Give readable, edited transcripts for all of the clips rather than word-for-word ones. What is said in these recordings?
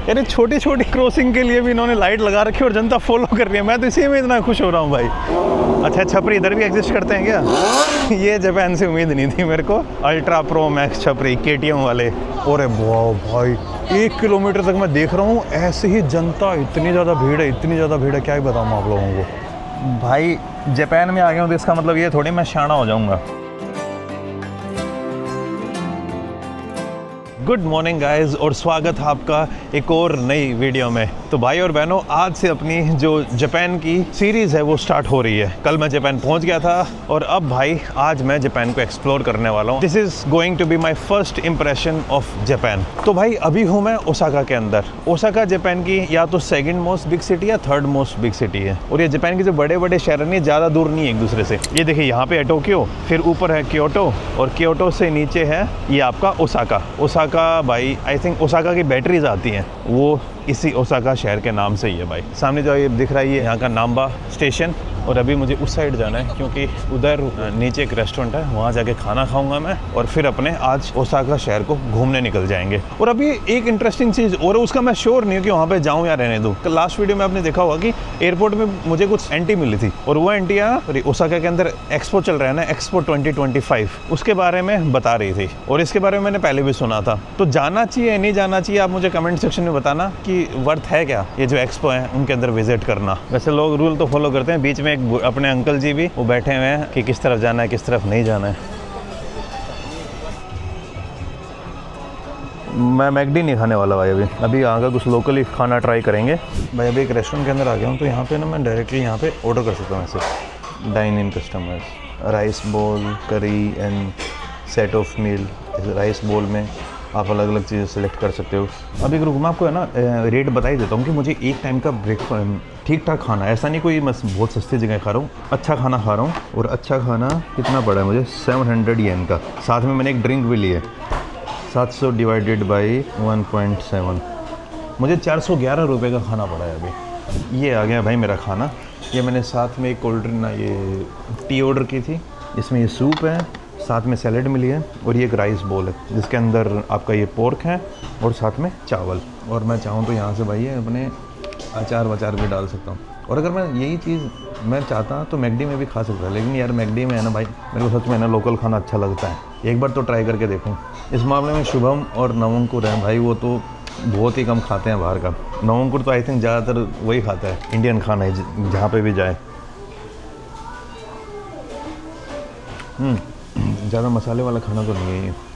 यानी छोटी छोटी क्रॉसिंग के लिए भी इन्होंने लाइट लगा रखी है और जनता फॉलो कर रही है। मैं तो इसी में इतना खुश हो रहा हूँ भाई। अच्छा, छपरी इधर भी एग्जिस्ट करते हैं क्या? ये जापान से उम्मीद नहीं थी मेरे को। अल्ट्रा प्रो मैक्स छपरी KTM वाले। अरे वाह भाई, 1 किलोमीटर तक मैं देख रहा हूँ ऐसे ही जनता। इतनी ज़्यादा भीड़ है, इतनी ज़्यादा भीड़ है, क्या ही बताऊँ आप लोगों को। भाई जापान में आ गया हूँ तो इसका मतलब ये थोड़ी मैं शाना हो जाऊँगा। गुड मॉर्निंग गाइस और स्वागत है आपका एक और नई वीडियो में। तो भाई और बहनों, आज से अपनी जो जापान की सीरीज़ है वो स्टार्ट हो रही है। कल मैं जापान पहुंच गया था और अब भाई आज मैं जापान को एक्सप्लोर करने वाला हूं। This is going to be my first impression of Japan. तो भाई अभी हूं मैं ओसाका के अंदर। ओसाका जापान की या तो सेकंड मोस्ट बिग सिटी या थर्ड मोस्ट बिग सिटी है। और ये जापान के जो बड़े बड़े शहर नहीं, ज़्यादा दूर नहीं है एक दूसरे से। ये देखिए, यहाँ पे है टोक्यो, फिर ऊपर है क्योटो और क्योटो से नीचे है ये आपका ओसाका। ओसाका भाई, आई थिंक ओसाका की बैटरीज आती हैं वो इसी ओसाका शहर के नाम से ही है भाई। सामने जो ये दिख रहा है ये यहाँ का नाम्बा स्टेशन। और अभी मुझे उस साइड जाना है क्योंकि उधर नीचे एक रेस्टोरेंट है, वहाँ जाके खाना खाऊंगा मैं और फिर अपने आज ओसाका शहर को घूमने निकल जाएंगे। और अभी एक इंटरेस्टिंग चीज़ और उसका मैं श्योर नहीं हूँ कि वहाँ पे जाऊँ या रहने दूँ। लास्ट वीडियो में आपने देखा होगा कि एयरपोर्ट में मुझे कुछ एंटी मिली थी और वो एंटी ओसाका के अंदर एक्सपो चल रहा है ना, एक्सपो 2025, उसके बारे में बता रही थी और इसके बारे में मैंने पहले भी सुना था। तो जाना चाहिए नहीं जाना चाहिए, आप मुझे कमेंट सेक्शन में बताना कि वर्थ है क्या ये जो एक्सपो है उनके अंदर विजिट करना। वैसे लोग रूल तो फॉलो करते हैं। बीच में एक अपने अंकल जी भी वो बैठे हुए हैं कि किस तरफ जाना है किस तरफ नहीं जाना है। मैं मैकडी नहीं खाने वाला भाई। अभी यहाँ का कुछ लोकली खाना ट्राई करेंगे भाई। अभी एक रेस्टोरेंट के अंदर आ गया हूँ तो यहाँ पे ना मैं डायरेक्टली यहाँ पे ऑर्डर कर सकता हूँ ऐसे dine in customers. Rice bowl, curry and set of meal. Rice bowl में आप अलग अलग चीज़ें सेलेक्ट कर सकते हो। अभी अगर मैं आपको है ना रेट बता ही देता हूँ कि मुझे एक टाइम का ब्रेकफास्ट ठीक ठाक खाना है, ऐसा नहीं कोई मैं बहुत सस्ती जगह खा रहा हूँ, अच्छा खाना खा रहा हूँ। और अच्छा खाना कितना पड़ा है मुझे? 700 येन का। साथ में मैंने एक ड्रिंक भी ली है। 700 डिवाइडेड बाई 1.7, मुझे 411 रुपये का खाना पड़ा है अभी। ये आ गया भाई मेरा खाना। ये मैंने साथ में एक कोल्ड ड्रिंक ना ये टी ऑर्डर की थी। इसमें ये सूप है, साथ में सैलेड मिली है और ये एक राइस बोल है जिसके अंदर आपका ये पोर्क है और साथ में चावल। और मैं चाहूँ तो यहाँ से भाई ये अपने अचार वचार भी डाल सकता हूँ। और अगर मैं यही चीज़ मैं चाहता तो मैकडी में भी खा सकता, लेकिन यार मैकडी में है ना भाई, मेरे को सच में ना लोकल खाना अच्छा लगता है। एक बार तो ट्राई करके देखूँ। इस मामले में शुभम और नवंकुर हैं भाई, वो तो बहुत ही कम खाते हैं बाहर का। नवंकुर तो आई थिंक ज़्यादातर वही खाता है, इंडियन खाना है जहाँ पर भी जाए। ज़्यादा मसाले वाला खाना तो नहीं है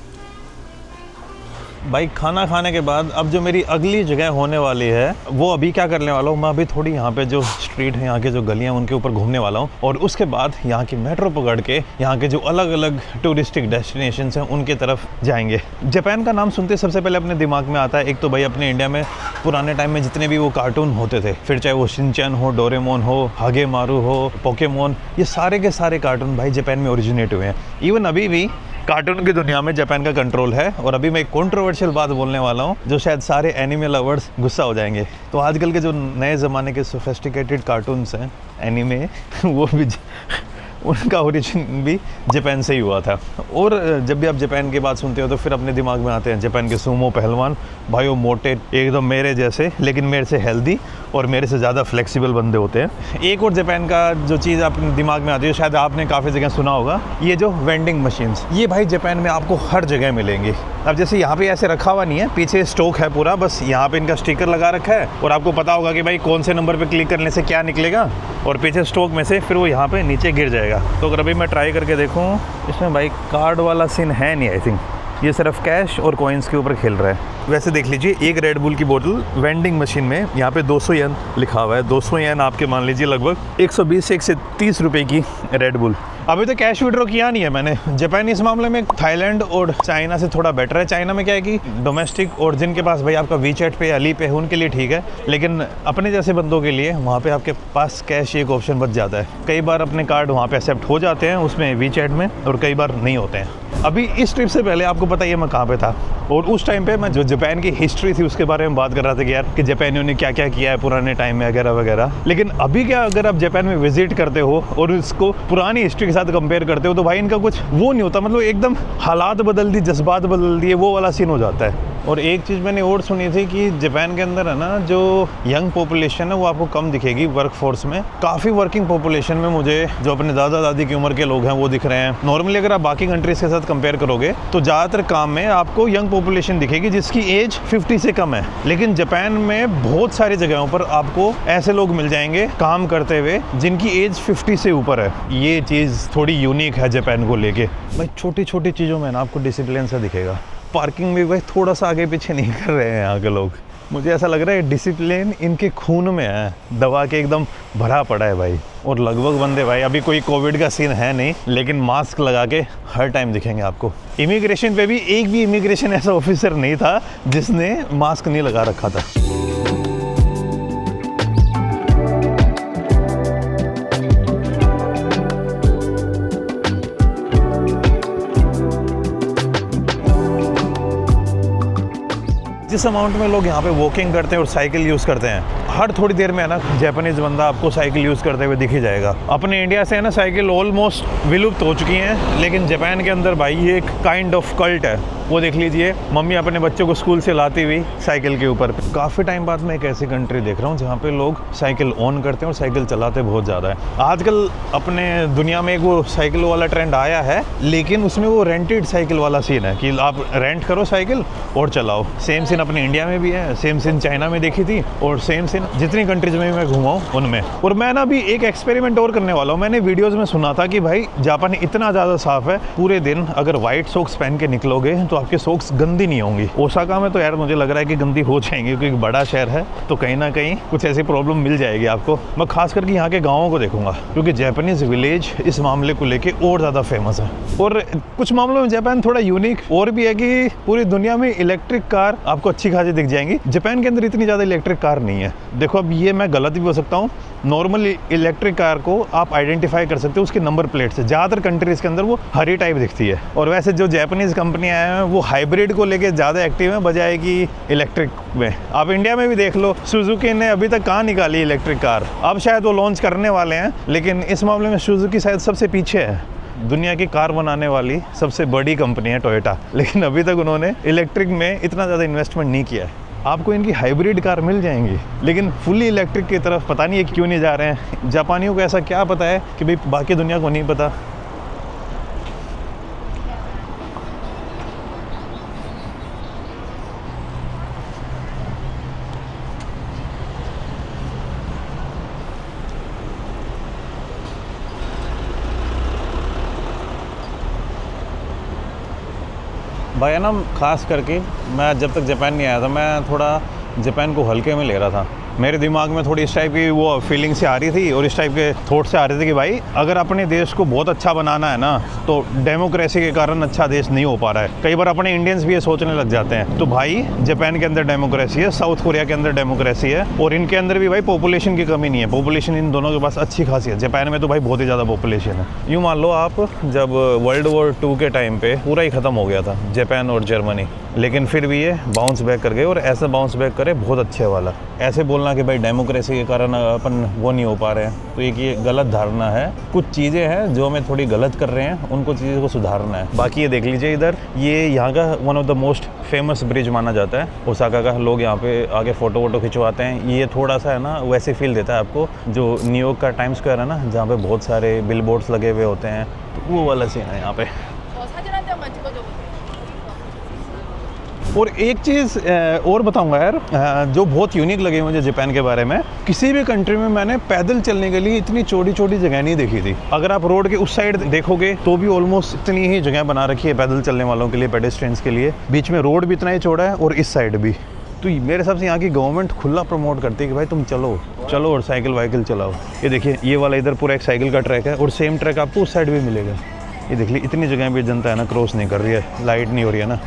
भाई। खाना खाने के बाद अब जो मेरी अगली जगह होने वाली है वो अभी क्या करने वाला हूँ मैं, अभी थोड़ी यहाँ पे जो स्ट्रीट है, यहाँ के जो गलियाँ हैं उनके ऊपर घूमने वाला हूँ। और उसके बाद यहाँ की मेट्रो पकड़ के यहाँ के जो अलग अलग टूरिस्टिक डेस्टिनेशंस हैं उनके तरफ जाएंगे। जापान का नाम सुनते सबसे पहले अपने दिमाग में आता है एक तो भाई अपने इंडिया में पुराने टाइम में जितने भी वो कार्टून होते थे, फिर चाहे वो शिनचैन हो, डोरेमोन हो, हागे मारू हो, पोकेमोन, ये सारे के सारे कार्टून भाई जापान में ओरिजिनेट हुए हैं। इवन अभी भी कार्टून की दुनिया में जापान का कंट्रोल है। और अभी मैं एक कंट्रोवर्शियल बात बोलने वाला हूँ जो शायद सारे एनिमे लवर्स गुस्सा हो जाएंगे। तो आजकल के जो नए ज़माने के सोफिस्टिकेटेड कार्टून्स हैं एनिमे, वो भी उनका ओरिजिन भी जापान से ही हुआ था। और जब भी आप जापान की बात सुनते हो तो फिर अपने दिमाग में आते हैं जापान के सूमो पहलवान भाई, वो मोटे एकदम मेरे जैसे लेकिन मेरे से हेल्दी और मेरे से ज़्यादा फ्लेक्सिबल बंदे होते हैं। एक और जापान का जो चीज़ अपने दिमाग में आती है, शायद आपने काफ़ी जगह सुना होगा, ये जो वेंडिंग मशीन्स, ये भाई जापान में आपको हर जगह मिलेंगी। अब जैसे यहाँ पे ऐसे रखा हुआ नहीं है, पीछे स्टॉक है पूरा, बस यहाँ पे इनका स्टिकर लगा रखा है और आपको पता होगा कि भाई कौन से नंबर पे क्लिक करने से क्या निकलेगा और पीछे स्टॉक में से फिर वो यहाँ पे नीचे गिर जाएगा। तो अगर अभी मैं ट्राई करके देखूँ, इसमें भाई कार्ड वाला सीन है नहीं, आई थिंक ये सिर्फ कैश और कॉइन्स के ऊपर खेल रहा है। वैसे देख लीजिए, एक रेड बुल की बोतल वेंडिंग मशीन में यहाँ पे 200 येन लिखा हुआ है। 200 येन आपके मान लीजिए लगभग 120 से 130 रुपये की रेड बुल। अभी तो कैश विड्रॉ किया नहीं है मैंने। जापान इस मामले में थाईलैंड और चाइना से थोड़ा बेटर है। चाइना में क्या है कि डोमेस्टिक और जिनके पास भाई आपका वीचैट पे या ली पे है उनके लिए ठीक है, लेकिन अपने जैसे बंदों के लिए वहाँ पे आपके पास कैश एक ऑप्शन बच जाता है। कई बार अपने कार्ड वहाँ पे एक्सेप्ट हो जाते हैं उसमें वीचैट में और कई बार नहीं होते हैं। अभी इस ट्रिप से पहले आपको पता ही है मैं कहाँ पे था और उस टाइम पे मैं जो जापान की हिस्ट्री थी उसके बारे में बात कर रहा था कि यार कि जापानियों ने क्या क्या किया है पुराने टाइम में वगैरह वगैरह। लेकिन अभी क्या, अगर आप जापान में विजिट करते हो और इसको पुरानी हिस्ट्री के साथ कंपेयर करते हो तो भाई इनका कुछ वो नहीं होता, मतलब एकदम हालात बदल दी, जज्बात बदल दिए, वो वाला सीन हो जाता है। और एक चीज़ मैंने और सुनी थी कि जापान के अंदर है ना जो यंग पॉपुलेशन है वो आपको कम दिखेगी वर्क फोर्स में। काफ़ी वर्किंग पॉपुलेशन में मुझे जो अपने दादा दादी की उम्र के लोग हैं वो दिख रहे हैं। नॉर्मली अगर आप बाकी कंट्रीज के साथ कंपेयर करोगे तो ज़्यादातर काम में आपको यंग पॉपुलेशन दिखेगी जिसकी एज 50 से कम है। लेकिन जापान में बहुत सारी जगहों पर आपको ऐसे लोग मिल जाएंगे काम करते हुए जिनकी एज 50 से ऊपर है। ये चीज़ थोड़ी यूनिक है जापान को लेके। भाई छोटी छोटी चीज़ों में ना आपको डिसिप्लिन सा दिखेगा। पार्किंग में भाई थोड़ा सा आगे पीछे नहीं कर रहे हैं यहाँ के लोग। मुझे ऐसा लग रहा है डिसिप्लिन इनके खून में है, दबा के एकदम भरा पड़ा है भाई। और लगभग बंदे भाई अभी कोई कोविड का सीन है नहीं, लेकिन मास्क लगा के हर टाइम दिखेंगे आपको। इमिग्रेशन पे भी एक भी इमिग्रेशन ऐसा ऑफिसर नहीं था जिसने मास्क नहीं लगा रखा था। जिस अमाउंट में लोग यहाँ पे वॉकिंग करते हैं और साइकिल यूज़ करते हैं, हर थोड़ी देर में है ना जापानीज़ बंदा आपको साइकिल यूज़ करते हुए दिख ही जाएगा। अपने इंडिया से है ना साइकिल ऑलमोस्ट विलुप्त हो चुकी हैं, लेकिन जापान के अंदर भाई ये एक काइंड ऑफ कल्ट है। वो देख लीजिए, मम्मी अपने बच्चों को स्कूल से लाती हुई साइकिल के ऊपर। काफ़ी टाइम बाद मैं एक ऐसी कंट्री देख रहा हूँ जहाँ पे लोग साइकिल ऑन करते हैं और साइकिल चलाते बहुत ज़्यादा है। आजकल अपने दुनिया में एक वो साइकिल वाला ट्रेंड आया है, लेकिन उसमें वो रेंटेड साइकिल वाला सीन है कि आप रेंट करो साइकिल और चलाओ। सेम सीन अपने इंडिया में भी है, सेम सीन चाइना में देखी थी, और सेम सीन जितनी कंट्रीज में मैं घूमा हूँ उनमें। और मैं ना अभी एक एक्सपेरिमेंट और करने वाला हूँ। मैंने वीडियोज़ में सुना था कि भाई जापान इतना ज़्यादा साफ़ है, पूरे दिन अगर वाइट सॉक्स पहन के निकलोगे तो आपके सॉक्स गंदी नहीं होंगी। ओसाका में तो यार मुझे लग रहा है कि गंदी हो जाएंगी, क्योंकि बड़ा शहर है तो कहीं ना कहीं कुछ ऐसी प्रॉब्लम मिल जाएगी आपको। मैं खास करके यहाँ के गाँवों को देखूंगा, क्योंकि जापानीज विलेज इस मामले को लेके और ज़्यादा फेमस है। और कुछ मामलों में जापान थोड़ा यूनिक और भी है कि पूरी दुनिया में इलेक्ट्रिक कार आपको अच्छी खासी दिख जाएंगी। जापान के अंदर इतनी ज़्यादा इलेक्ट्रिक कार नहीं है। देखो अब ये मैं गलत भी हो सकता हूँ, नॉर्मल इलेक्ट्रिक कार को आप आइडेंटिफाई कर सकते हो उसके नंबर प्लेट से। ज़्यादातर कंट्रीज़ के अंदर वो हरी टाइप दिखती है। और वैसे जो जापानीज़ कंपनियाँ हैं वो हाइब्रिड को लेके ज़्यादा एक्टिव है बजाय कि इलेक्ट्रिक में। आप इंडिया में भी देख लो, सुजुकी ने अभी तक कहाँ निकाली इलेक्ट्रिक कार। अब शायद वो लॉन्च करने वाले हैं, लेकिन इस मामले में सुजुकी शायद सबसे पीछे है। दुनिया की कार बनाने वाली सबसे बड़ी कंपनी है टोयोटा, लेकिन अभी तक उन्होंने इलेक्ट्रिक में इतना ज़्यादा इन्वेस्टमेंट नहीं किया है। आपको इनकी हाइब्रिड कार मिल जाएंगी, लेकिन फुली इलेक्ट्रिक की तरफ पता नहीं है क्यों नहीं जा रहे हैं। जापानियों को ऐसा क्या पता है कि भाई बाकी दुनिया को नहीं पता। भाई ना खास करके मैं जब तक जापान नहीं आया था, मैं थोड़ा जापान को हल्के में ले रहा था। मेरे दिमाग में थोड़ी इस टाइप की वो फीलिंग से आ रही थी और इस टाइप के थॉट से आ रहे थे कि भाई अगर अपने देश को बहुत अच्छा बनाना है ना, तो डेमोक्रेसी के कारण अच्छा देश नहीं हो पा रहा है। कई बार अपने इंडियंस भी ये सोचने लग जाते हैं। तो भाई जापान के अंदर डेमोक्रेसी है, साउथ कोरिया के अंदर डेमोक्रेसी है, और इनके अंदर भी भाई पॉपुलेशन की कमी नहीं है। पॉपुलेशन इन दोनों के पास अच्छी खासी है। जापान में तो भाई बहुत ही ज़्यादा पॉपुलेशन है। यूँ मान लो आप, जब वर्ल्ड वॉर 2 के टाइम पे पूरा ही ख़त्म हो गया था जापान और जर्मनी, लेकिन फिर भी ये बाउंस बैक कर गए, और ऐसा बाउंस बैक करे बहुत अच्छे वाला। ऐसे बोलना कि भाई डेमोक्रेसी के कारण अपन वो नहीं हो पा रहे हैं, तो एक ये गलत धारणा है। कुछ चीज़ें हैं जो हमें थोड़ी गलत कर रहे हैं, उनको चीज़ों को सुधारना है। बाकी ये देख लीजिए इधर, ये यहाँ का one of the most famous bridge माना जाता है ओसाका का। लोग यहाँ पे आगे फ़ोटो वोटो खिंचवाते हैं। ये थोड़ा सा है ना वैसे फील देता है आपको जो न्यूयॉर्क का टाइम स्क्वायर है ना, जहाँ पे बहुत सारे बिल बोर्ड्स लगे हुए होते हैं, तो वो वाला सीन है यहाँ पे। और एक चीज़ और बताऊंगा यार, जो बहुत यूनिक लगी मुझे जापान के बारे में, किसी भी कंट्री में मैंने पैदल चलने के लिए इतनी छोटी छोटी जगह नहीं देखी थी। अगर आप रोड के उस साइड देखोगे तो भी ऑलमोस्ट इतनी ही जगह बना रखी है पैदल चलने वालों के लिए, पेडेस्ट्रियंस के लिए। बीच में रोड भी इतना ही चौड़ा है और इस साइड भी। तो मेरे हिसाब से यहाँ की गवर्नमेंट खुला प्रमोट करती है कि भाई तुम चलो चलो और साइकिल वाइकिल चलाओ। ये देखिए, ये वाला इधर पूरा एक साइकिल का ट्रैक है, और सेम ट्रैक आपको उस साइड भी मिलेगा। ये देख लीजिए, इतनी जगह भी जनता है ना क्रॉस नहीं कर रही है, लाइट नहीं हो रही है ना।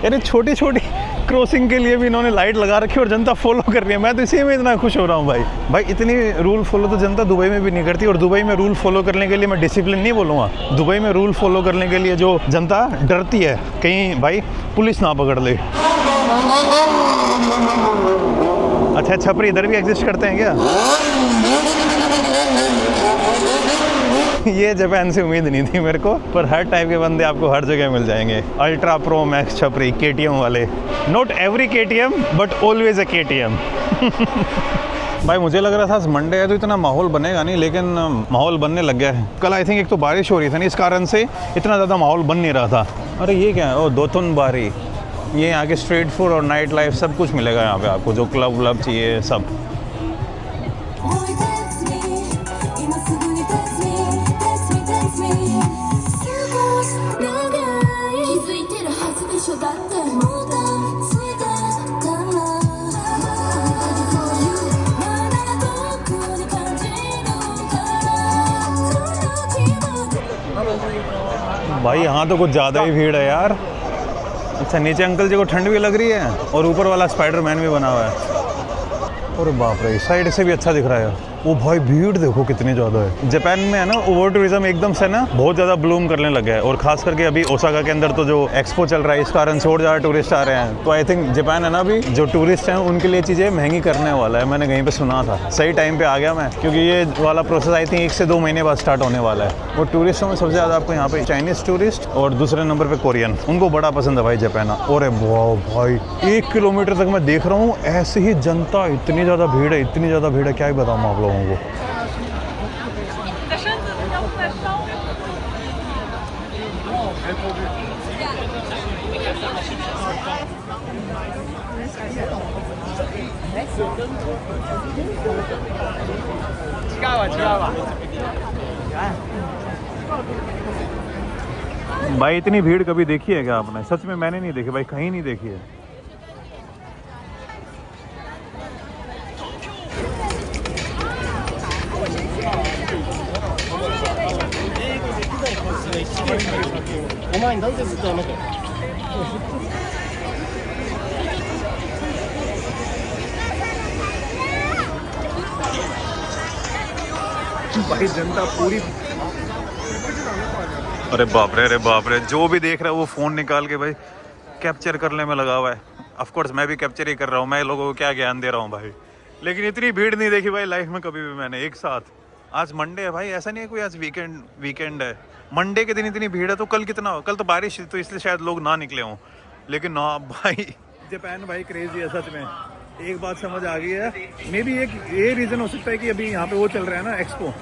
यानी छोटी छोटी क्रॉसिंग के लिए भी इन्होंने लाइट लगा रखी और जनता फॉलो कर रही है। मैं तो इसी में इतना खुश हो रहा हूँ भाई इतनी रूल फॉलो तो जनता दुबई में भी नहीं करती। और दुबई में रूल फॉलो करने के लिए, मैं डिसिप्लिन नहीं बोलूँगा, दुबई में रूल फॉलो करने के लिए जो जनता डरती है कहीं भाई पुलिस ना पकड़ ले। अच्छा, छपरी इधर भी एग्जिस्ट करते हैं क्या? ये जापान से उम्मीद नहीं थी मेरे को, पर हर टाइप के बंदे आपको हर जगह मिल जाएंगे। अल्ट्रा प्रो मैक्स छपरी KTM वाले, not every KTM but always a KTM। भाई मुझे लग रहा था मंडे है तो इतना माहौल बनेगा नहीं, लेकिन माहौल बनने लग गया है। कल आई थिंक एक तो बारिश हो रही थी ना, इस कारण से इतना ज़्यादा माहौल बन नहीं रहा था। अरे ये क्या है? ओ दोतुन बारी। ये यहाँ के स्ट्रीट फूड और नाइट लाइफ सब कुछ मिलेगा यहाँ पे आपको, जो क्लब व्लब चाहिए सब। भाई यहाँ तो कुछ ज़्यादा ही भीड़ है यार। अच्छा नीचे अंकल जी को ठंड भी लग रही है और ऊपर वाला स्पाइडरमैन भी बना हुआ है। अरे बाप रे, इस साइड से भी अच्छा दिख रहा है। वो भाई भीड़ देखो कितनी ज़्यादा है। जापान में है ना ओवर टूरिज्म एकदम से ना बहुत ज़्यादा ब्लूम करने लग गया है, और खास करके अभी ओसाका के अंदर तो जो एक्सपो चल रहा है इस कारण से और ज़्यादा टूरिस्ट आ रहे हैं। तो आई थिंक जापान है ना अभी जो टूरिस्ट हैं उनके लिए चीज़ें महंगी करने वाला है। मैंने कहीं पर सुना था, सही टाइम पर आ गया मैं, क्योंकि ये वाला प्रोसेस आई थिंक 1 से 2 महीने बाद स्टार्ट होने वाला है। और टूरिस्टों में सबसे ज़्यादा आपको यहाँ पे चाइनीज़ टूरिस्ट और दूसरे नंबर पर कोरियन, उनको बड़ा पसंद है भाई जापान। और वाह भाई 1 किलोमीटर तक मैं देख रहा हूँ ऐसे ही जनता, इतनी ज़्यादा भीड़ है, इतनी ज़्यादा भीड़ है, क्या ही बताऊँ आप लोगों को। भाई इतनी भीड़ कभी देखी है क्या आपने? सच में मैंने नहीं देखी भाई, कहीं नहीं देखी है। भाई जनता पूरी, अरे बाप रे, अरे बाप रे, जो भी देख रहा है वो फ़ोन निकाल के भाई कैप्चर करने में लगा हुआ है। ऑफ कोर्स मैं भी कैप्चर ही कर रहा हूँ, मैं लोगों को क्या ज्ञान दे रहा हूँ भाई। लेकिन इतनी भीड़ नहीं देखी भाई लाइफ में कभी भी मैंने एक साथ। आज मंडे है भाई, ऐसा नहीं है कोई आज वीकेंड है। मंडे के दिन इतनी भीड़ है तो कल कितना हो? कल तो बारिश थी तो इसलिए शायद लोग ना निकले हों, लेकिन ना भाई जापान भाई क्रेजी है सच में। एक बात समझ आ गई है, मे बी एक ये रीज़न हो सकता है कि अभी यहाँ पे वो चल रहा है ना एक्सपो।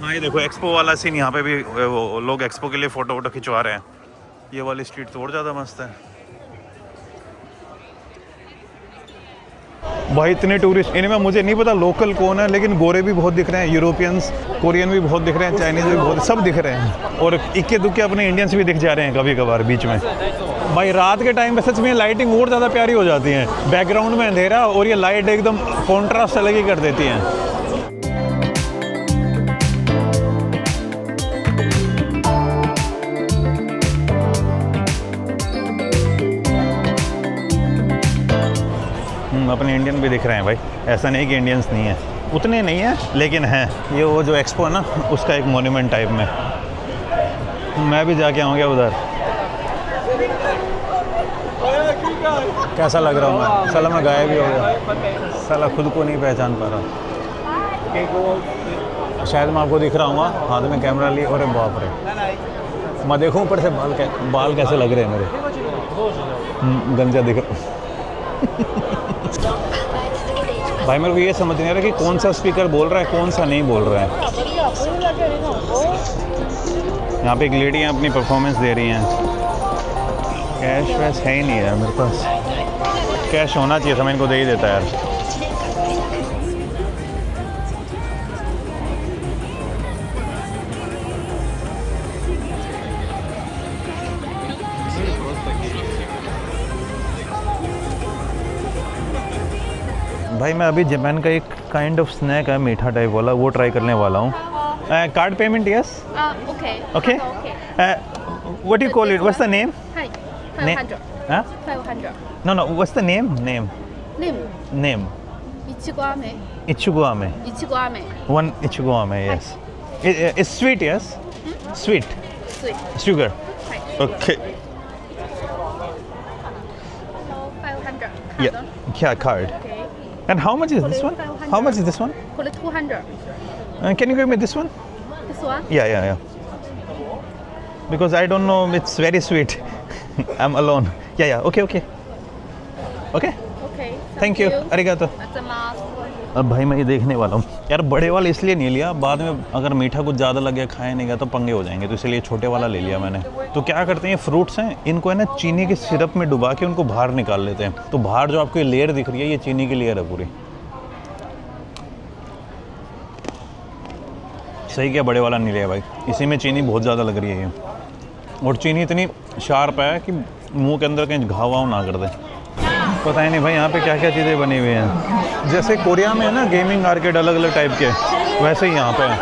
हाँ ये देखो एक्सपो वाला सीन, यहाँ पे भी वो लोग एक्सपो के लिए फ़ोटो वोटो खिंचवा रहे हैं। ये वाली स्ट्रीट तो और ज़्यादा मस्त है भाई। इतने टूरिस्ट, इनमें मुझे नहीं पता लोकल कौन है, लेकिन गोरे भी बहुत दिख रहे हैं, यूरोपियंस, कोरियन भी बहुत दिख रहे हैं, चाइनीज़ भी बहुत, सब दिख रहे हैं। और इक्के दुक्के अपने इंडियंस भी दिख जा रहे हैं कभी कभार बीच में। भाई रात के टाइम पे सच में लाइटिंग और ज़्यादा प्यारी हो जाती है, बैकग्राउंड में अंधेरा और ये लाइट एकदम कॉन्ट्रास्ट अलग ही कर देती हैं। अपने इंडियन भी दिख रहे हैं भाई, ऐसा नहीं कि इंडियंस नहीं है, उतने नहीं है लेकिन हैं। ये वो जो एक्सपो है ना उसका एक मोन्यूमेंट टाइप में, मैं भी जाके आऊँगा उधर। कैसा लग रहा हूँ मैं? साला मैं गायब भी हो गया, साला खुद को नहीं पहचान पा रहा। शायद मैं आपको दिख रहा हूँ, हाथ में कैमरा लिए। अरे बाप रे, मैं देखूँ ऊपर से बाल कैसे लग रहे हैं मेरे, गंजा दिख रहा। भाई मेरे को ये समझ नहीं आ रहा कि कौन सा स्पीकर बोल रहा है कौन सा नहीं बोल रहा है। यहाँ पे एक लेडी हैं अपनी परफॉर्मेंस दे रही हैं। कैश वैश है ही नहीं है मेरे पास, कैश होना चाहिए था, मैं इनको दे ही देता यार। भाई मैं अभी जापान का एक काइंड ऑफ स्नैक है मीठा टाइप वाला, वो ट्राई करने वाला हूँ। Card payment yes? Okay okay. What you call it? What's the name? 500. 500. No, what's the name? Name. Ichigo ame. Ichigo ame. One ichigo ame, yes. It's sweet, yes? Sweet. Sugar. Okay. 500. Yeah, card. And how much is this one? How much is this one? 200. Can you give me this one? This one? Yeah. Because I don't know, it's very sweet. I'm alone. Yeah. Okay. Okay. Thank you. Arigato. अब भाई मैं ये देखने वाला हूँ यार, बड़े वाला इसलिए नहीं लिया, बाद में अगर मीठा कुछ ज़्यादा लग गया, खाया नहीं गया तो पंगे हो जाएंगे, तो इसलिए छोटे वाला ले लिया मैंने। तो क्या करते हैं, ये फ्रूट्स हैं, इनको है ना चीनी के सिरप में डुबा के उनको बाहर निकाल लेते हैं। तो बाहर जो आपको ये लेयर दिख रही है, ये चीनी की लेयर है पूरी। सही क्या बड़े वाला नहीं लिया भाई, इसी में चीनी बहुत ज़्यादा लग रही है ये, और चीनी इतनी शार्प है कि मुंह के अंदर कहीं घाव वाव ना कर दे। पता ही नहीं भाई यहाँ पे क्या क्या चीज़ें बनी हुई हैं। जैसे कोरिया में है ना गेमिंग आर्केड अलग अलग टाइप के, वैसे ही यहाँ पे है।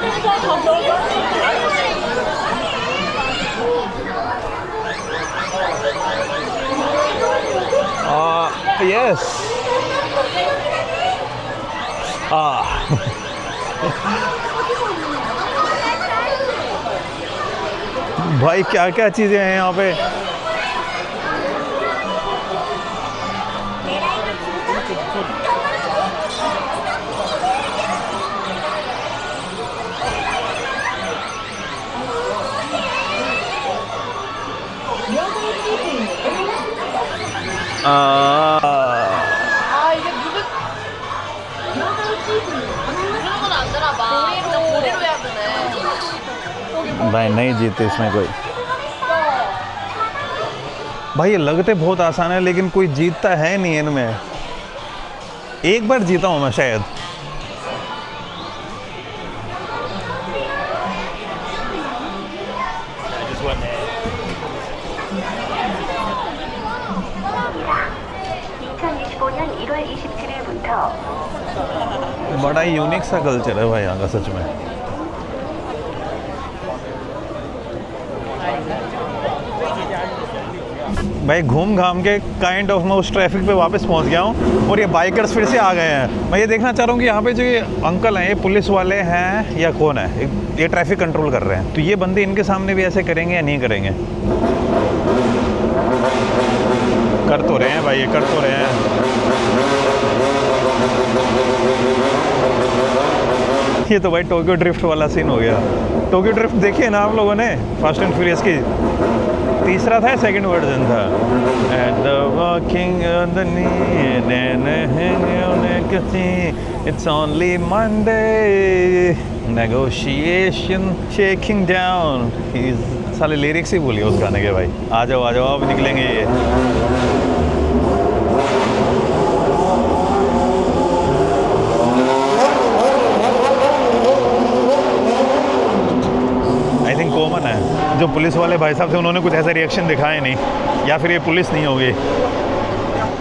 यस भाई क्या क्या चीज़ें हैं यहाँ पे। 이게 누르는 건 안 되나 봐. 그냥 고리로 해야 되네. भाई नहीं जीते इसमें कोई। भाई ये लगते बहुत आसान है लेकिन कोई जीतता है नहीं इनमें। एक बार जीता हूँ मैं शायद। बड़ा यूनिक सा कल्चर है भाई यहाँ का सच में। भाई घूम घाम के काइंड ऑफ मैं उस ट्रैफिक पे वापस पहुँच गया हूँ और ये बाइकर्स फिर से आ गए हैं। मैं ये देखना चाह रहा हूँ कि यहाँ पे जो ये अंकल हैं, ये पुलिस वाले हैं या कौन है, ये ट्रैफिक कंट्रोल कर रहे हैं। तो ये बंदे इनके सामने भी ऐसे करेंगे या नहीं करेंगे? कर तो रहे हैं भाई, ये कर तो रहे हैं। ये तो भाई टोक्यो ड्रिफ्ट वाला सीन हो गया। टोक्यो ड्रिफ्ट देखिए ना आप लोगों ने, फास्ट एंड फ्यूरियस की तीसरा था, सेकंड वर्जन था। At the walking on the it's only Monday negotiation shaking down. साले लिरिक्स ही बोलिए उस गाने के भाई। आ जाओ अब निकलेंगे ये। कॉमन है, जो पुलिस वाले भाई साहब थे उन्होंने कुछ ऐसा रिएक्शन दिखाया नहीं, या फिर ये पुलिस नहीं होगी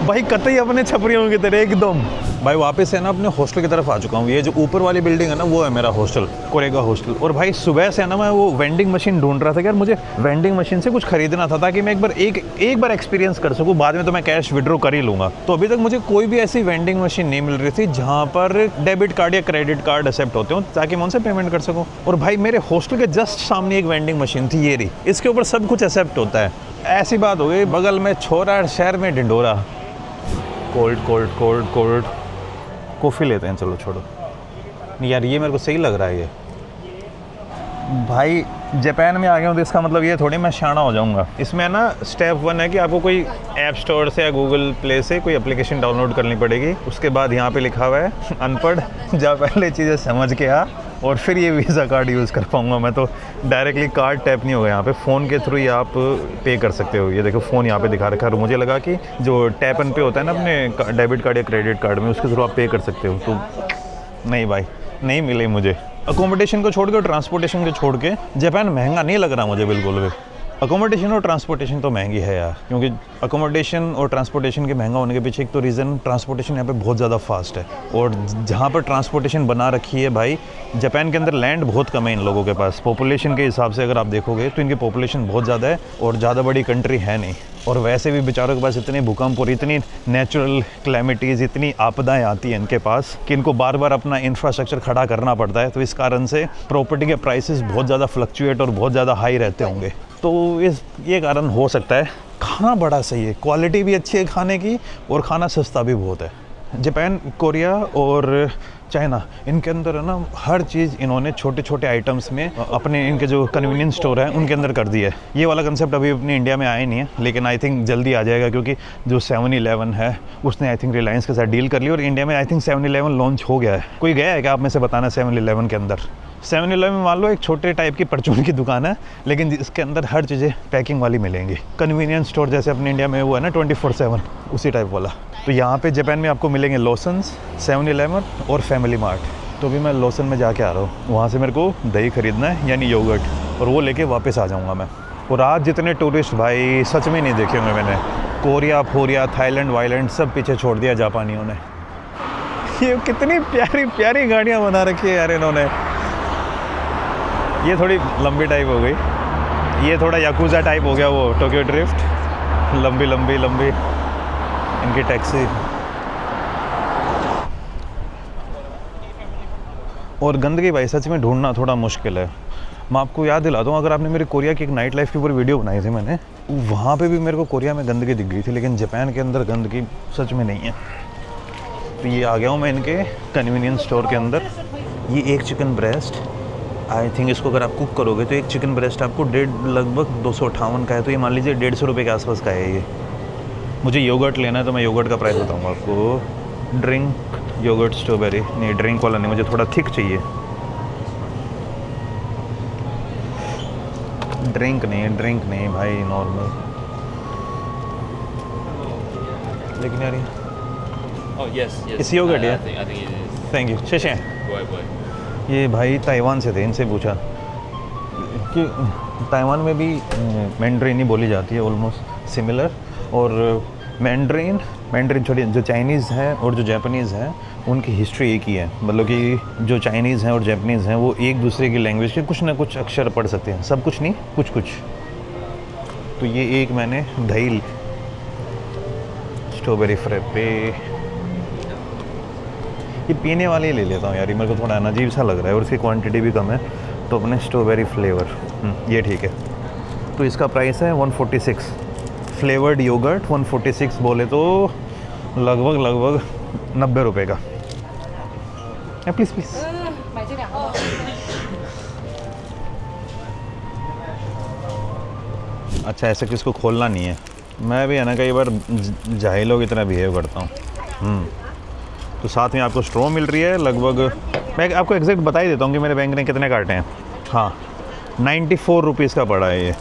भाई, कतई अपने छपरियों की तरह एकदम। भाई वापस से ना अपने हॉस्टल की तरफ आ चुका हूँ। ये जो ऊपर वाली बिल्डिंग है ना, वो है मेरा हॉस्टल, कोरेगा हॉस्टल। और भाई सुबह से ना मैं वो वेंडिंग मशीन ढूंढ रहा था कि यार मुझे वेंडिंग मशीन से कुछ खरीदना था, ताकि मैं एक बार एक्सपीरियंस कर सकूँ, बाद में तो मैं कैश विड्रॉ कर ही लूँगा। तो अभी तक मुझे कोई भी ऐसी वेंडिंग मशीन नहीं मिल रही थी जहाँ पर डेबिट कार्ड या क्रेडिट कार्ड एक्सेप्ट होते हो, ताकि मैं उनसे पेमेंट कर सकूँ। और भाई मेरे हॉस्टल के जस्ट सामने एक वेंडिंग मशीन थी, ये रही, इसके ऊपर सब कुछ एक्सेप्ट होता है। ऐसी बात हो गई, बगल में छोरा, शहर में ढिंडोरा। कोल्ड कॉफ़ी लेते हैं, चलो छोड़ो। नहीं यार ये मेरे को सही लग रहा है ये। भाई जापान में आ गया हूँ तो इसका मतलब ये थोड़ी मैं शाना हो जाऊँगा। इसमें ना स्टेप 1 है कि आपको कोई ऐप स्टोर से या गूगल प्ले से कोई एप्लीकेशन डाउनलोड करनी पड़ेगी। उसके बाद यहाँ पे लिखा हुआ है अनपढ़, जा पहले चीज़ें समझ के आ, और फिर ये वीज़ा कार्ड यूज़ कर पाऊँगा मैं। तो डायरेक्टली कार्ड टैप नहीं होगा यहाँ पे, फ़ोन के थ्रू ही आप पे कर सकते हो। ये देखो फ़ोन यहाँ पे दिखा रखा है, और मुझे लगा कि जो टैप एंड पे होता है ना अपने डेबिट कार्ड या क्रेडिट कार्ड में, उसके थ्रू आप पे कर सकते हो। तो नहीं भाई, नहीं मिले मुझे। अकोमोडेशन को छोड़ के और ट्रांसपोर्टेशन को छोड़ के जापान महंगा नहीं लग रहा मुझे बिल्कुल भी। अकोमोडेशन और ट्रांसपोर्टेशन तो महंगी है यार, क्योंकि अकोमोडेशन और ट्रांसपोर्टेशन के महंगा होने के पीछे एक तो रीज़न ट्रांसपोर्टेशन यहाँ पे बहुत ज़्यादा फास्ट है। और जहाँ पर ट्रांसपोर्टेशन बना रखी है भाई, जापान के अंदर लैंड बहुत कम है इन लोगों के पास। पॉपुलेशन के हिसाब से अगर आप देखोगे तो इनकी पॉपुलेशन बहुत ज़्यादा है और ज़्यादा बड़ी कंट्री है नहीं। और वैसे भी बेचारों के पास इतने भूकंप और इतनी नेचुरल क्लैमिटीज़, इतनी आपदाएं आती हैं इनके पास कि इनको बार बार अपना इंफ्रास्ट्रक्चर खड़ा करना पड़ता है। तो इस कारण से प्रॉपर्टी के प्राइसेस बहुत ज़्यादा फ्लक्चुएट और बहुत ज़्यादा हाई रहते होंगे। तो ये कारण हो सकता है। खाना बड़ा सही है, क्वालिटी भी अच्छी है खाने की, और खाना सस्ता भी बहुत है। जापान, कोरिया और चाइना, इनके अंदर है ना हर चीज़ इन्होंने छोटे छोटे आइटम्स में अपने इनके जो कन्वीनियंस स्टोर है उनके अंदर कर दिया है। ये वाला कंसेप्ट अभी अपनी इंडिया में आया नहीं है, लेकिन आई थिंक जल्दी आ जाएगा, क्योंकि जो 7-Eleven है उसने आई थिंक रिलायंस के साथ डील कर ली और इंडिया में आई थिंक 7-Eleven लॉन्च हो गया है। कोई गया है क्या आप में से बताना 7-Eleven के अंदर? 7-Eleven में मान लो एक छोटे टाइप की परचून की दुकान है, लेकिन इसके अंदर हर चीज़ें पैकिंग वाली मिलेंगी। कन्वीनियंस स्टोर जैसे अपने इंडिया में वो है ना 24/7, उसी टाइप वाला। तो यहाँ पे जापान में आपको मिलेंगे लॉसन्स, 7-Eleven और फैमिली मार्ट। तो अभी मैं लॉसन में जाके आ रहा हूँ, वहाँ से मेरे को दही खरीदना है यानी योगर्ट, और वो लेके वापस आ जाऊँगा मैं। और आज जितने टूरिस्ट भाई सच में नहीं देखे होंगे मैंने, कोरिया फोरिया थाईलैंड वाईलैंड सब पीछे छोड़ दिया जापानियों ने। ये कितनी प्यारी प्यारी गाड़ियाँ बना रखी है यार इन्होंने। ये थोड़ी लंबी टाइप हो गई, ये थोड़ा याकूजा टाइप हो गया, वो टोक्यो ड्रिफ्ट, लंबी लंबी लंबी इनकी टैक्सी। और गंदगी भाई सच में ढूंढना थोड़ा मुश्किल है। मैं आपको याद दिला दूँ, अगर आपने मेरी कोरिया की एक नाइट लाइफ के ऊपर वीडियो बनाई थी मैंने, वहाँ पे भी मेरे को कोरिया में गंदगी दिख गई थी, लेकिन जापान के अंदर गंदगी सच में नहीं है। तो ये आ गया हूँ मैं इनके कन्वीनियंस स्टोर के अंदर। ये एक चिकन ब्रेस्ट, आई थिंक इसको अगर आप कुक करोगे तो एक चिकन ब्रेस्ट आपको लगभग 258 का है, तो ये मान लीजिए 150 रुपये के आसपास का है ये। मुझे योगर्ट लेना है तो मैं योगर्ट का प्राइस बताऊँगा आपको। ड्रिंक योगर्ट स्ट्रॉबेरी, नहीं ड्रिंक वाला नहीं, मुझे थोड़ा थिक चाहिए। ड्रिंक नहीं भाई, नॉर्मल। लेकिन यार इस योगर्ट है, थैंक यू, शेषे। ये भाई ताइवान से थे, इनसे पूछा कि ताइवान में भी मैंड्रीन ही बोली जाती है, ऑलमोस्ट सिमिलर। और मैंड्रीन छोड़ी, जो चाइनीज़ है और जो जापानीज़ है उनकी हिस्ट्री एक ही है। मतलब कि जो चाइनीज़ हैं और जापानीज़ हैं वो एक दूसरे की लैंग्वेज के कुछ ना कुछ अक्षर पढ़ सकते हैं, सब कुछ नहीं कुछ कुछ। तो ये एक मैंने दही स्ट्रॉबेरी फ्रेपे, ये पीने वाले ही ले लेता हूँ यार, ये मेरे को थोड़ा अजीब सा लग रहा है और इसकी क्वांटिटी भी कम है, तो अपने स्ट्रॉबेरी फ्लेवर ये ठीक है। तो इसका प्राइस है 146, फ्लेवर्ड योगर्ट 146 बोले तो लगभग 90 रुपये का। Please please. अच्छा ऐसे किसको खोलना नहीं है, मैं भी है ना कई बार जाहिलों की तरह बिहेव करता हूँ। तो साथ में आपको स्ट्रॉ मिल रही है लगभग, मैं आपको एग्जैक्ट बता ही देता हूँ कि मेरे बैंक ने कितने काटे हैं। हाँ 94 रुपीज़ का पड़ा है ये।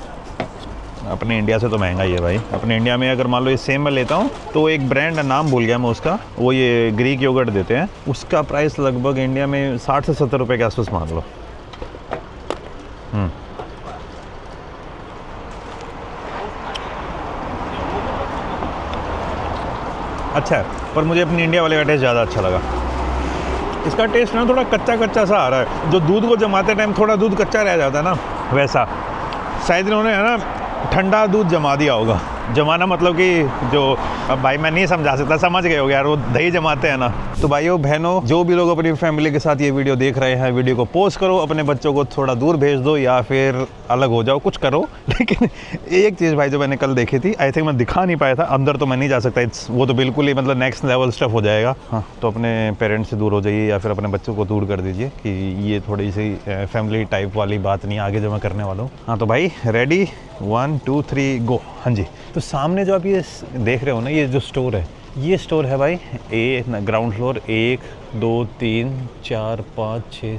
अपने इंडिया से तो महंगा ही है भाई। अपने इंडिया में अगर मान लो ये सेम मैं लेता हूँ तो एक ब्रांड नाम भूल गया मैं उसका, वो ये ग्रीक योगर्ट देते हैं, उसका प्राइस लगभग इंडिया में 60 से 70 रुपये के आसपास मान लो। अच्छा है, पर मुझे अपनी इंडिया वाले का टेस्ट ज़्यादा अच्छा लगा। इसका टेस्ट ना थोड़ा कच्चा कच्चा सा आ रहा है, जो दूध को जमाते टाइम थोड़ा दूध कच्चा रह जाता है ना, वैसा शायद इन्होंने है ना ठंडा दूध जमा दिया होगा। जमाना मतलब कि जो, अब भाई मैं नहीं समझा सकता, समझ गए हो यार, वो दही जमाते हैं ना। तो भाइयों बहनों, जो भी लोग अपनी फैमिली के साथ ये वीडियो देख रहे हैं, वीडियो को पोस्ट करो, अपने बच्चों को थोड़ा दूर भेज दो या फिर अलग हो जाओ, कुछ करो। लेकिन एक चीज़ भाई जो मैंने कल देखी थी, आई थिंक मैं दिखा नहीं पाया था, अंदर तो मैं नहीं जा सकता, वो तो बिल्कुल ही मतलब नेक्स्ट लेवल स्टफ हो जाएगा। हाँ तो अपने पेरेंट्स से दूर हो जाइए या फिर अपने बच्चों को दूर कर दीजिए कि ये थोड़ी सी फैमिली टाइप वाली बात नहीं आगे जो मैं करने वाला हूँ। हाँ तो भाई रेडी, 1 2 3 गो। हाँ जी, तो सामने जो आप ये देख रहे हो ना, ये जो स्टोर है, ये स्टोर है भाई ग्राउंड फ्लोर 1 2 3 4 5 6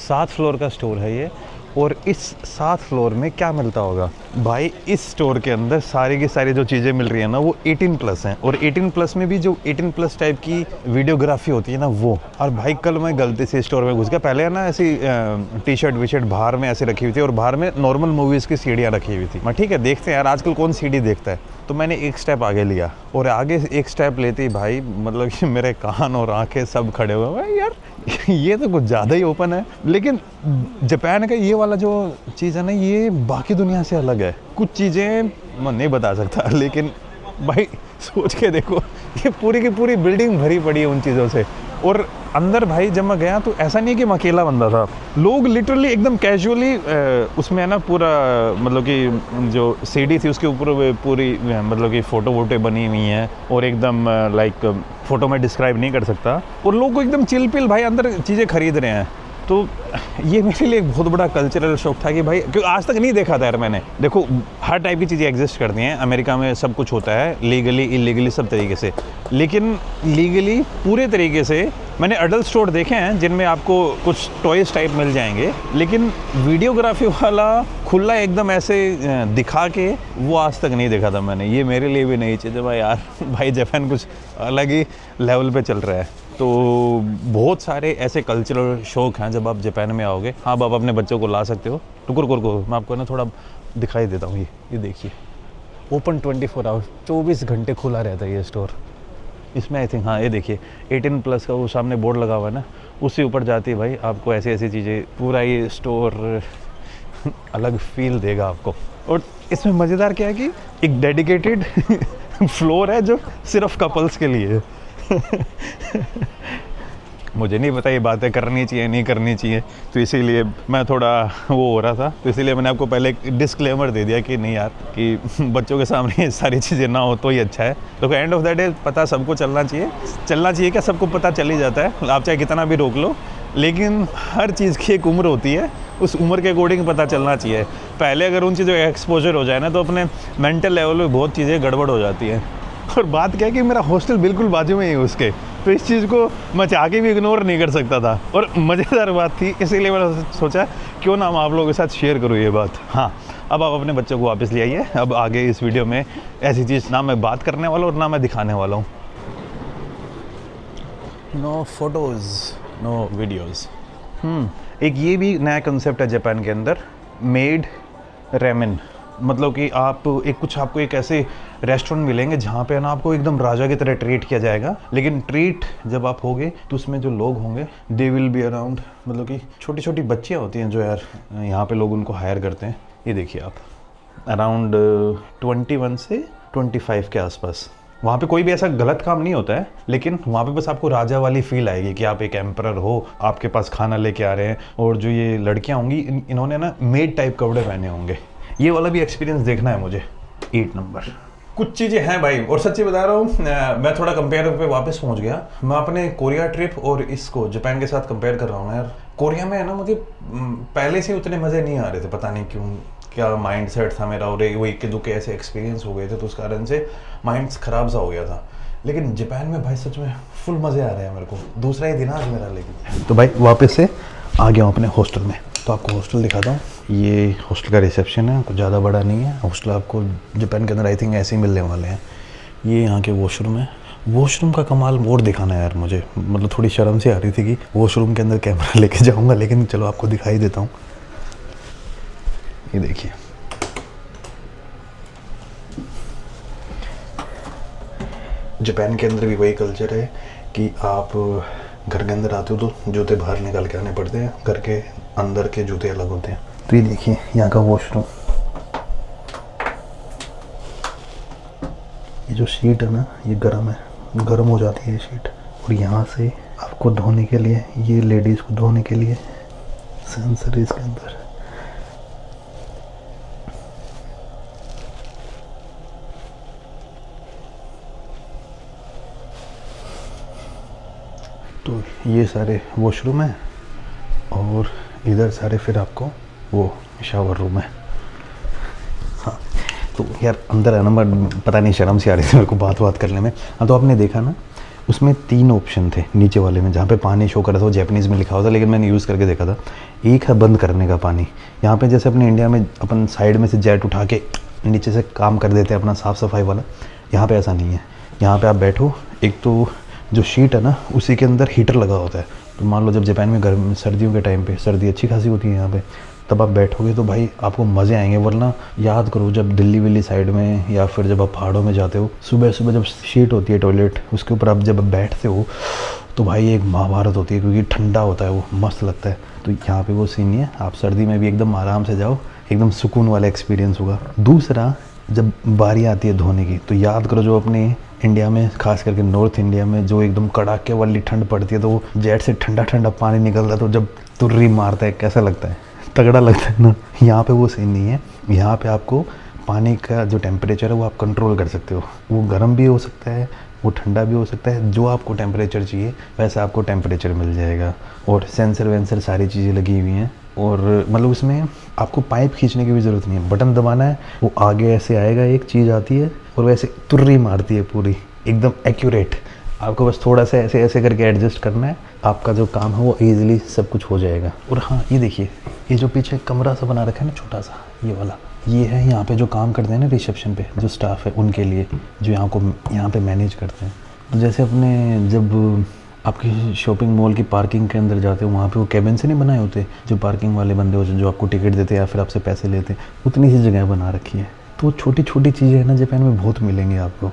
7 फ्लोर का स्टोर है ये। और इस 7 फ्लोर में क्या मिलता होगा भाई, इस स्टोर के अंदर सारी की सारी जो चीज़ें मिल रही है ना वो 18+ हैं, और 18+ में भी जो 18+ टाइप की वीडियोग्राफी होती है ना वो। और भाई कल मैं गलती से स्टोर में घुस गया, पहले है ना ऐसी टी-शर्ट वी-शर्ट बाहर में ऐसे रखी हुई थी और बाहर में नॉर्मल मूवीज़ की सीडियाँ रखी हुई थी। मैं ठीक है देखते हैं यार आजकल कौन सीडी देखता है, तो मैंने एक स्टेप आगे लिया और आगे एक स्टेप लेते ही भाई मतलब कि मेरे कान और आंखें सब खड़े हुए भाई यार ये तो कुछ ज़्यादा ही ओपन है। लेकिन जापान का ये वाला जो चीज़ है ना ये बाकी दुनिया से अलग है। कुछ चीज़ें मैं नहीं बता सकता, लेकिन भाई सोच के देखो ये पूरी की पूरी बिल्डिंग भरी पड़ी है उन चीज़ों से। और अंदर भाई जब मैं गया तो ऐसा नहीं है कि मैं अकेला बंदा था, लोग लिटरली एकदम कैजुअली उसमें है ना पूरा, मतलब कि जो सीढ़ी थी उसके ऊपर पूरी मतलब कि फ़ोटो वोटो बनी हुई हैं और एकदम लाइक फ़ोटो में डिस्क्राइब नहीं कर सकता, और लोग को एकदम चिल पिल भाई अंदर चीज़ें खरीद रहे हैं। तो ये मेरे लिए एक बहुत बड़ा कल्चरल शॉक था कि भाई, क्योंकि आज तक नहीं देखा था यार मैंने। देखो हर टाइप की चीज़ें एग्जिस्ट करती हैं, अमेरिका में सब कुछ होता है लीगली इलीगली सब तरीके से, लेकिन लीगली पूरे तरीके से मैंने अडल्ट स्टोर देखे हैं जिनमें आपको कुछ टॉयज टाइप मिल जाएंगे, लेकिन वीडियोग्राफी वाला खुला एकदम ऐसे दिखा के वो आज तक नहीं देखा था मैंने। ये मेरे लिए भी नहीं चाहिए भाई यार, भाई जापान कुछ अलग ही लेवल पे चल रहा है। तो बहुत सारे ऐसे कल्चरल शौक हैं जब आप जापान में आओगे। हाँ, अब आप अपने बच्चों को ला सकते हो। रुको मैं आपको ना थोड़ा दिखाई देता हूँ। ये देखिए, ओपन 24 आवर्स, 24 घंटे खुला रहता है ये स्टोर। इसमें आई थिंक, हाँ ये देखिए 18+ का वो सामने बोर्ड लगा हुआ है ना, उससे ऊपर जाती है भाई आपको ऐसी ऐसी चीज़ें, पूरा ये स्टोर अलग फील देगा आपको। और इसमें मज़ेदार क्या है कि एक डेडिकेटेड फ्लोर है जो सिर्फ कपल्स के लिए है। मुझे नहीं पता ये बातें करनी चाहिए नहीं करनी चाहिए, तो इसीलिए मैं थोड़ा वो हो रहा था, तो इसीलिए मैंने आपको पहले एक डिस्क्लेमर दे दिया कि नहीं यार, कि बच्चों के सामने ये सारी चीज़ें ना हो तो ही अच्छा है। तो एंड ऑफ द डे पता सबको चलना चाहिए क्या, सबको पता चल ही जाता है, आप चाहे कितना भी रोक लो, लेकिन हर चीज़ की एक उम्र होती है, उस उम्र के अकॉर्डिंग पता चलना चाहिए। पहले अगर उन चीज़ों का एक्सपोजर हो जाए ना तो अपने मेंटल लेवल पे बहुत चीज़ें गड़बड़ हो जाती हैं। और बात क्या है कि मेरा हॉस्टल बिल्कुल बाजू में ही है उसके, तो इस चीज़ को मैं चाह के भी इग्नोर नहीं कर सकता था, और मज़ेदार बात थी, इसीलिए मैंने सोचा क्यों ना मैं आप लोगों के साथ शेयर करूँ ये बात। हाँ, अब आप अपने बच्चों को वापस ले आइए। अब आगे इस वीडियो में ऐसी चीज़ ना मैं बात करने वाला हूँ और ना मैं दिखाने वाला हूँ। No photos, no videos. एक ये भी नया कंसेप्ट है जापान के अंदर, मेड रेमेन। मतलब कि आप आपको एक ऐसे रेस्टोरेंट मिलेंगे जहाँ पे ना आपको एकदम राजा की तरह ट्रीट किया जाएगा, लेकिन ट्रीट जब आप होगे तो उसमें जो लोग होंगे दे विल बी अराउंड, मतलब कि छोटी छोटी बच्चियाँ होती हैं जो यार यहाँ पे लोग उनको हायर करते हैं। ये देखिए आप, अराउंड 21 से 25 के आसपास। वहाँ पे कोई भी ऐसा गलत काम नहीं होता है, लेकिन वहाँ पे बस आपको राजा वाली फील आएगी कि आप एक एम्परर हो, आपके पास खाना लेके आ रहे हैं, और जो ये लड़कियाँ होंगी इन्होंने ना मेड टाइप कपड़े पहने होंगे। ये वाला भी एक्सपीरियंस देखना है मुझे। 8 नंबर कुछ चीज़ें हैं भाई, और सच्ची बता रहा हूँ मैं थोड़ा कंपेयर पे वापस पहुँच गया। मैं अपने कोरिया ट्रिप और इसको जापान के साथ कंपेयर कर रहा हूँ ना यार। कोरिया में है ना मुझे पहले से उतने मज़े नहीं आ रहे थे, पता नहीं क्यों, क्या माइंड सेट था मेरा, और वो इक्के दुक्के ऐसे एक्सपीरियंस हो गए थे तो उस कारण से माइंड ख़राब सा हो गया था। लेकिन जापान में भाई सच में फुल मज़े आ रहे हैं मेरे को, दूसरा ही दिन आज मेरा। लेकिन तो भाई वापस से आ गया हूँ अपने हॉस्टल में, तो आपको हॉस्टल दिखाता हूँ। ये हॉस्टल का रिसेप्शन है, कुछ ज़्यादा बड़ा नहीं है हॉस्टल, आपको जापान के अंदर आई थिंक ऐसे ही मिलने वाले हैं। ये यहाँ के वॉशरूम है। वॉशरूम का कमाल और दिखाना है यार मुझे, मतलब थोड़ी शर्म से आ रही थी कि वॉशरूम के अंदर कैमरा लेके जाऊँगा, लेकिन चलो आपको दिखाई देता हूँ। ये देखिए, जापान के अंदर भी वही कल्चर है कि आप घर के अंदर आते हो तो जूते बाहर निकाल के आने पड़ते हैं, घर के अंदर के जूते अलग होते हैं। तो ये देखिए यहाँ का वॉशरूम, ये जो शीट है ना ये गर्म है, गर्म हो जाती है ये शीट, और यहाँ से आपको धोने के लिए, ये लेडीज़ को धोने के लिए सेंसर इसके अंदर। तो ये सारे वॉशरूम है, और इधर सारे फिर आपको वो शावर रूम है। हाँ, तो यार अंदर है ना, मैं पता नहीं शर्म से आ रही थी मेरे को बात करने में। हाँ, तो आपने देखा ना उसमें 3 ऑप्शन थे नीचे वाले में, जहाँ पे पानी शो कर रहा था वो जैपनीज़ में लिखा हुआ था, लेकिन मैंने यूज़ करके देखा था। एक है बंद करने का पानी, यहाँ पे जैसे अपने इंडिया में अपन साइड में से जेट उठा के नीचे से काम कर देते हैं अपना साफ़ सफाई वाला, यहाँ पे ऐसा नहीं है। यहाँ पे आप बैठो, एक तो जो शीट है ना उसी के अंदर हीटर लगा होता है, तो मान लो जब जापान में गर्म सर्दियों के टाइम पे, सर्दी अच्छी खासी होती है यहाँ पे, तब आप बैठोगे तो भाई आपको मज़े आएंगे। वरना याद करो जब दिल्ली विल्ली साइड में या फिर जब आप पहाड़ों में जाते हो, सुबह सुबह जब शीट होती है टॉयलेट, उसके ऊपर आप जब बैठते हो तो भाई एक महाभारत होती है, क्योंकि ठंडा होता है, वो मस्त लगता है। तो यहाँ पे वो सीन नहीं है, आप सर्दी में भी एकदम आराम से जाओ, एकदम सुकून वाला एक्सपीरियंस होगा। दूसरा, जब बारी आती है धोने की, तो याद करो जो अपने इंडिया में, खास करके नॉर्थ इंडिया में जो एकदम कड़ाके वाली ठंड पड़ती है तो वो जेट से ठंडा ठंडा पानी निकलता है, तो जब तुर्री मारता है कैसा लगता है, तगड़ा लगता है ना। यहाँ पे वो सीन नहीं है। यहाँ पे आपको पानी का जो टेम्परेचर है वो आप कंट्रोल कर सकते हो। वो गर्म भी हो सकता है, वो ठंडा भी हो सकता है, जो आपको टेम्परेचर चाहिए वैसा आपको टेम्परेचर मिल जाएगा। और सेंसर वेंसर सारी चीज़ें लगी हुई हैं। और मतलब उसमें आपको पाइप खींचने की भी ज़रूरत नहीं है, बटन दबाना है, वो आगे ऐसे आएगा, एक चीज़ आती है और वैसे तुर्री मारती है पूरी, एकदम एक्यूरेट। आपको बस थोड़ा सा ऐसे ऐसे करके एडजस्ट करना है, आपका जो काम है वो ईजिली सब कुछ हो जाएगा। और हाँ, ये देखिए, ये जो पीछे कमरा सा बना रखा है ना छोटा सा, ये वाला, ये है यहाँ पे जो काम करते हैं ना रिसेप्शन पे, जो स्टाफ है उनके लिए, जो यहाँ पे मैनेज करते हैं। तो जैसे अपने जब आपकी शॉपिंग मॉल की पार्किंग के अंदर जाते हो, वहाँ पे वो कैबिन से नहीं बनाए होते जो पार्किंग वाले बंदे होते हैं, जो आपको टिकट देते हैं या फिर आपसे पैसे लेते हैं, उतनी सी जगह बना रखी है। तो छोटी छोटी चीज़ें हैं ना, जापान में बहुत मिलेंगी आपको।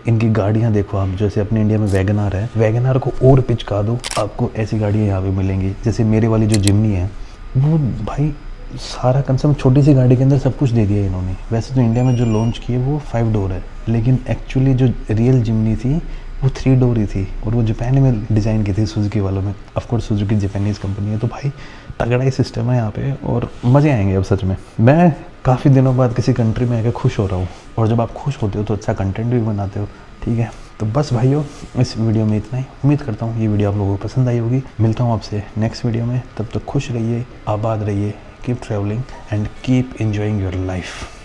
इनकी गाड़ियाँ देखो आप, जैसे अपने इंडिया में वैगनार है, वैगनार को और पिचका दो, आपको ऐसी गाड़ियाँ यहाँ पे मिलेंगी। जैसे मेरे वाली जो जिमनी है, वो भाई सारा कंसेप्ट छोटी सी गाड़ी के अंदर सब कुछ दे दिया इन्होंने। वैसे तो इंडिया में जो लॉन्च किए वो 5 डोर है, लेकिन एक्चुअली जो रियल जिमनी थी वो 3 डोर ही थी, और वो जापान में डिज़ाइन की थी सुजुकी वालों में। ऑफकोर्स सुजुकी जापानीज़ कंपनी है, तो भाई तगड़ा ही सिस्टम है यहाँ पे, और मज़े आएंगे अब सच में। मैं काफ़ी दिनों बाद किसी कंट्री में आकर खुश हो रहा हूँ, और जब आप खुश होते हो तो अच्छा कंटेंट भी बनाते हो, ठीक है। तो बस भाइयों, इस वीडियो में इतना ही। उम्मीद करता हूँ ये वीडियो आप लोगों को पसंद आई होगी। मिलता हूँ आपसे नेक्स्ट वीडियो में, तब तक खुश रहिए, आबाद रहिए, keep travelling and keep enjoying your life.